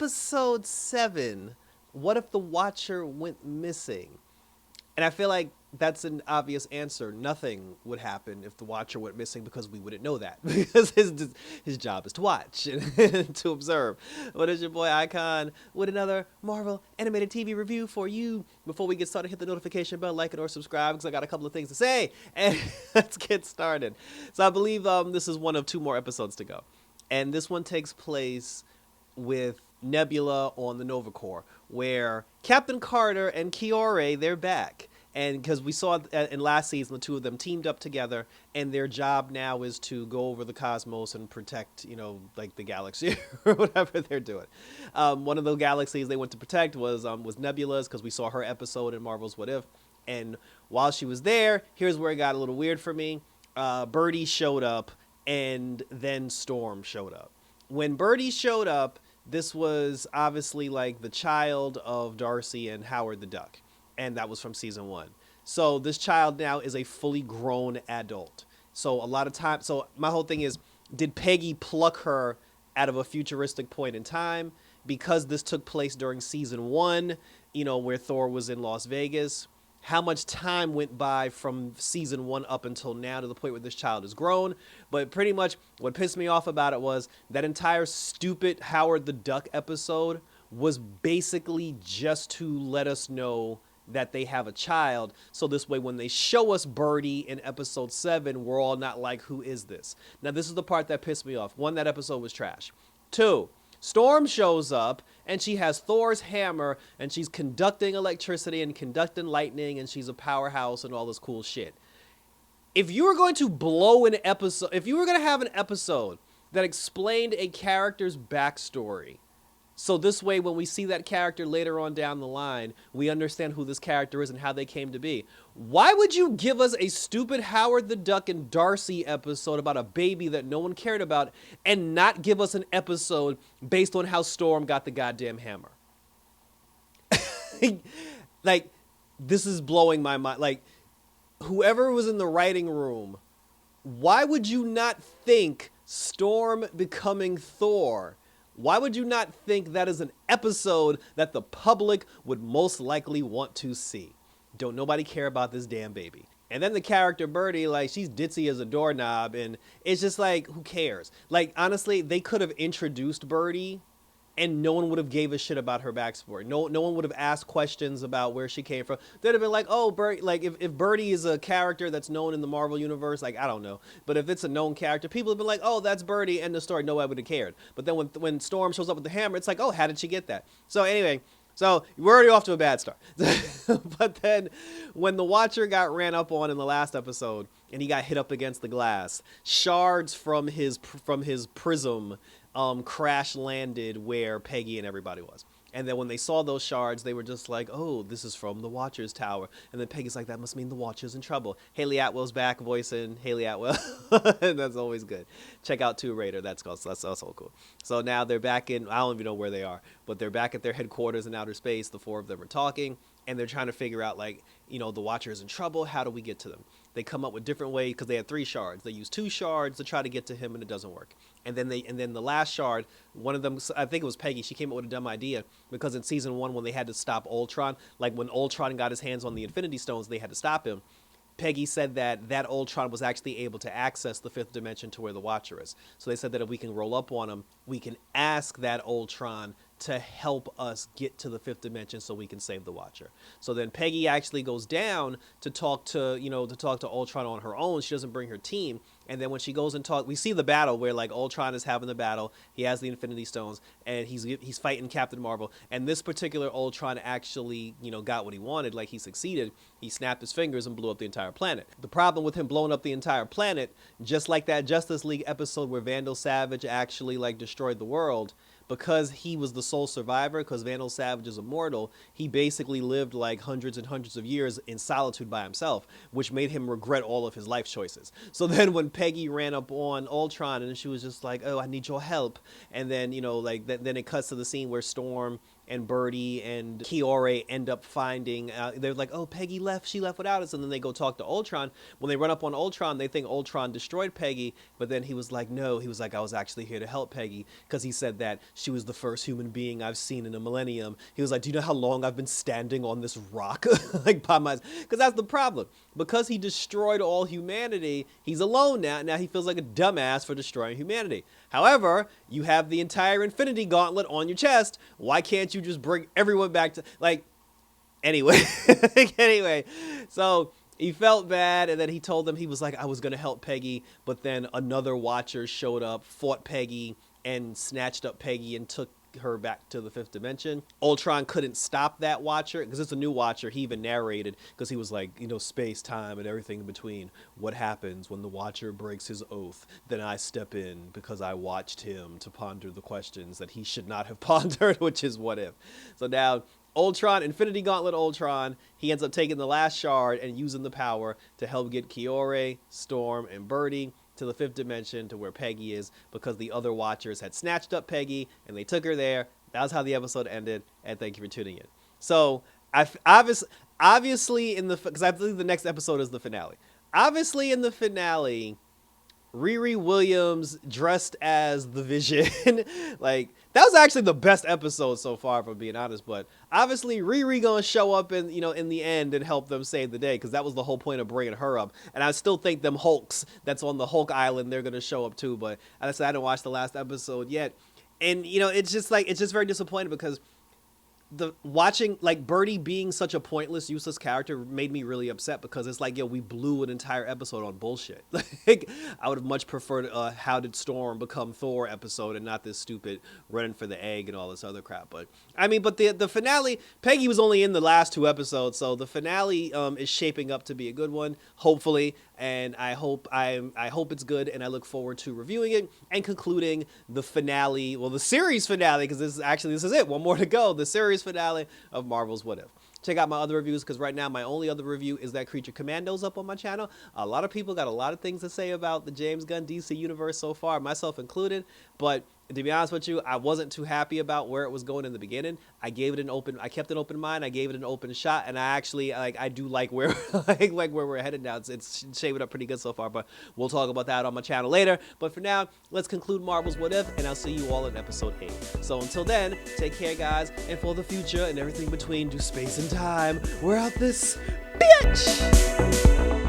episode 7, what if the Watcher went missing? And I feel like that's an obvious answer. Nothing would happen if the Watcher went missing because we wouldn't know that because his job is to watch and to observe. What is your boy Icon with another Marvel animated TV review for you? Before we get started, hit the notification bell, like it or subscribe because I got a couple of things to say. And let's get started. So I believe this is one of 2 more episodes to go, and this one takes place with Nebula on the Nova Corps, where Captain Carter and Kiore, they're back. And because we saw in last season, the 2 of them teamed up together, and their job now is to go over the cosmos and protect, like the galaxy or whatever they're doing. One of the galaxies they went to protect was Nebula's, because we saw her episode in Marvel's What If. And while she was there, here's where it got a little weird for me. Birdie showed up, and then Storm showed up. When Birdie showed up, this was obviously like the child of Darcy and Howard the Duck. And that was from season 1. So this child now is a fully grown adult. So a lot of times, so my whole thing is, did Peggy pluck her out of a futuristic point in time? Because this took place during season 1, where Thor was in Las Vegas. How much time went by from season 1 up until now to the point where this child is grown? But pretty much what pissed me off about it was that entire stupid Howard the Duck episode was basically just to let us know that they have a child. So this way, when they show us Birdie in episode 7, we're all not like, who is this? Now, this is the part that pissed me off. 1, that episode was trash. 2, Storm shows up, and she has Thor's hammer, and she's conducting electricity and conducting lightning, and she's a powerhouse and all this cool shit. If you were going to blow an episode, if you were going to have an episode that explained a character's backstory, so this way, when we see that character later on down the line, we understand who this character is and how they came to be. Why would you give us a stupid Howard the Duck and Darcy episode about a baby that no one cared about and not give us an episode based on how Storm got the goddamn hammer? Like, this is blowing my mind. Like, whoever was in the writing room, why would you not think Storm becoming Thor? Why would you not think that is an episode that the public would most likely want to see? Don't nobody care about this damn baby. And then the character Birdie, like, she's ditzy as a doorknob, and it's just like, who cares? Like, honestly, they could have introduced Birdie, and no one would have gave a shit about her backstory. No one would have asked questions about where she came from. They'd have been like, oh, Birdie, like, if Birdie is a character that's known in the Marvel universe, like, I don't know. But if it's a known character, people have been like, oh, that's Birdie, end of story. Nobody would have cared. But then when Storm shows up with the hammer, it's like, oh, how did she get that? So anyway, so we're already off to a bad start. But then when the Watcher got ran up on in the last episode, and he got hit up against the glass, shards from his prism crash landed where Peggy and everybody was. And then when they saw those shards, they were just like, oh, this is from the Watcher's tower. And then Peggy's like, that must mean the Watcher's in trouble. Haley Atwell's back voicing Haley Atwell. And that's always good. Check out Tomb Raider. That's also cool. So now they're back in, I don't even know where they are, but they're back at their headquarters in outer space. The 4 of them are talking, and they're trying to figure out, like, the Watcher's in trouble. How do we get to them? They come up with different ways because they had 3 shards. They use 2 shards to try to get to him, and it doesn't work. And then the last shard, one of them, I think it was Peggy, she came up with a dumb idea because in season 1, when they had to stop Ultron, like when Ultron got his hands on the Infinity Stones, they had to stop him. Peggy said that Ultron was actually able to access the 5th dimension to where the Watcher is. So they said that if we can roll up on him, we can ask that Ultron to help us get to the 5th dimension so we can save the Watcher. So then Peggy actually goes down to talk to Ultron on her own. She doesn't bring her team. And then when she goes and we see the battle where, like, Ultron is having the battle. He has the Infinity Stones, and he's fighting Captain Marvel. And this particular Ultron actually, got what he wanted. Like, he succeeded. He snapped his fingers and blew up the entire planet. The problem with him blowing up the entire planet, just like that Justice League episode where Vandal Savage actually, like, destroyed the world, because he was the sole survivor, because Vandal Savage is immortal, he basically lived like hundreds and hundreds of years in solitude by himself, which made him regret all of his life choices. So then when Peggy ran up on Ultron and she was just like, oh, I need your help. And then, then it cuts to the scene where Storm and Birdie and Kiore end up finding, they're like, oh, Peggy left, she left without us, and then they go talk to Ultron. When they run up on Ultron, they think Ultron destroyed Peggy, but then he was like, no, he was like, I was actually here to help Peggy, because he said that she was the first human being I've seen in a millennium. He was like, do you know how long I've been standing on this rock? Like, by my, because that's the problem. Because he destroyed all humanity, he's alone now. Now he feels like a dumbass for destroying humanity. However, you have the entire Infinity Gauntlet on your chest. Why can't you just bring everyone back to, like, anyway. Anyway, so he felt bad, and then he told them, he was like, I was going to help Peggy, but then another Watcher showed up, fought Peggy, and snatched up Peggy and took her back to the fifth dimension. Ultron couldn't stop that Watcher, because it's a new Watcher. He even narrated, because he was like, you know, space, time, and everything in between. What happens when the Watcher breaks his oath? Then I step in, because I watched him to ponder the questions that he should not have pondered, which is what if. So now Ultron, Infinity Gauntlet Ultron, he ends up taking the last shard and using the power to help get Kiore, Storm, and Birdie to the fifth dimension, to where Peggy is, because the other Watchers had snatched up Peggy and they took her there. That was how the episode ended, and thank you for tuning in. So, obviously in the, because I believe the next episode is the finale. Obviously in the finale, Riri Williams dressed as the Vision. Like, that was actually the best episode so far, if I'm being honest. But obviously Riri gonna show up in, you know, in the end and help them save the day, because that was the whole point of bringing her up. And I still think them Hulks that's on the Hulk Island, they're gonna show up too. But as I said, I didn't watch the last episode yet, and you know, it's just like, it's just very disappointing, because the watching, like, Birdie being such a pointless, useless character made me really upset, because it's like, yo, we blew an entire episode on bullshit. Like, I would have much preferred How Did Storm Become Thor episode, and not this stupid running for the egg and all this other crap. But I mean, but the finale, Peggy was only in the last 2 episodes, so the finale is shaping up to be a good one, hopefully. And I hope it's good, and I look forward to reviewing it and concluding the finale, well, the series finale, because this is it, one more to go, the series finale of Marvel's What If. Check out my other reviews, because right now my only other review is that Creature Commandos up on my channel. A lot of people got a lot of things to say about the James Gunn DC universe so far, myself included, but to be honest with you, I wasn't too happy about where it was going in the beginning. I kept an open mind, I gave it an open shot, and I actually, like, I do like where like where we're headed now. It's shaping up pretty good so far, but we'll talk about that on my channel later. But for now, let's conclude Marvel's What If, and I'll see you all in episode 8. So until then, take care, guys, and for the future and everything between, do space and time. We're out this bitch!